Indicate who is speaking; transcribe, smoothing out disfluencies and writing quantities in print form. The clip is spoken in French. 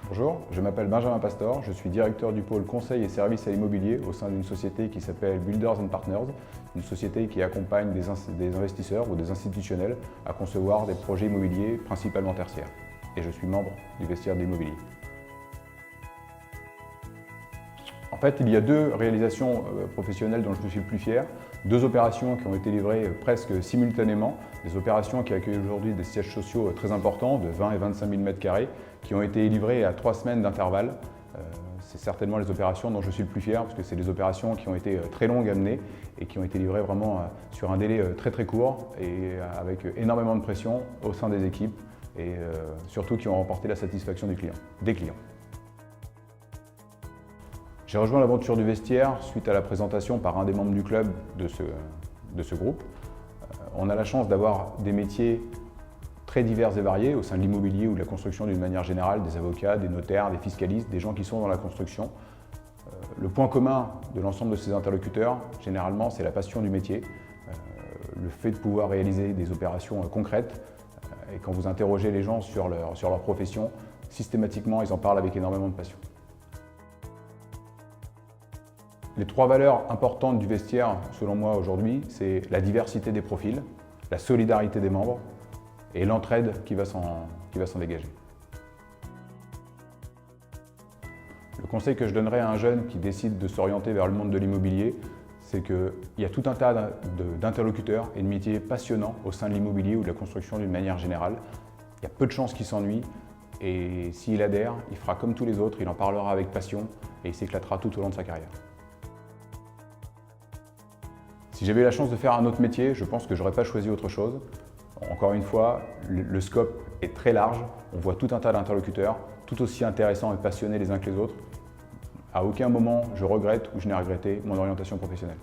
Speaker 1: Bonjour, je m'appelle Benjamin Pastor, je suis directeur du pôle conseil et services à l'immobilier au sein d'une société qui s'appelle Builders & Partners, une société qui accompagne des investisseurs ou des institutionnels à concevoir des projets immobiliers principalement tertiaires. Et je suis membre du vestiaire de l'immobilier. En fait, il y a deux réalisations professionnelles dont je suis le plus fier, deux opérations qui ont été livrées presque simultanément, des opérations qui accueillent aujourd'hui des sièges sociaux très importants de 20 et 25 000 m², qui ont été livrées à 3 semaines d'intervalle. C'est certainement les opérations dont je suis le plus fier, parce que c'est des opérations qui ont été très longues à mener et qui ont été livrées vraiment sur un délai très court et avec énormément de pression au sein des équipes et surtout qui ont remporté la satisfaction des clients. J'ai rejoint l'aventure du vestiaire suite à la présentation par un des membres du club de ce groupe. On a la chance d'avoir des métiers très divers et variés au sein de l'immobilier ou de la construction d'une manière générale, des avocats, des notaires, des fiscalistes, des gens qui sont dans la construction. Le point commun de l'ensemble de ces interlocuteurs, généralement, c'est la passion du métier, le fait de pouvoir réaliser des opérations concrètes. Et quand vous interrogez les gens sur leur profession, systématiquement, ils en parlent avec énormément de passion. Les trois valeurs importantes du vestiaire, selon moi aujourd'hui, c'est la diversité des profils, la solidarité des membres et l'entraide qui va s'en dégager. Le conseil que je donnerais à un jeune qui décide de s'orienter vers le monde de l'immobilier, c'est qu'il y a tout un tas d'interlocuteurs et de métiers passionnants au sein de l'immobilier ou de la construction d'une manière générale. Il y a peu de chances qu'il s'ennuie et s'il adhère, il fera comme tous les autres, il en parlera avec passion et il s'éclatera tout au long de sa carrière. Si j'avais eu la chance de faire un autre métier, je pense que je n'aurais pas choisi autre chose. Encore une fois, le scope est très large, on voit tout un tas d'interlocuteurs, tout aussi intéressants et passionnés les uns que les autres. À aucun moment je regrette ou je n'ai regretté mon orientation professionnelle.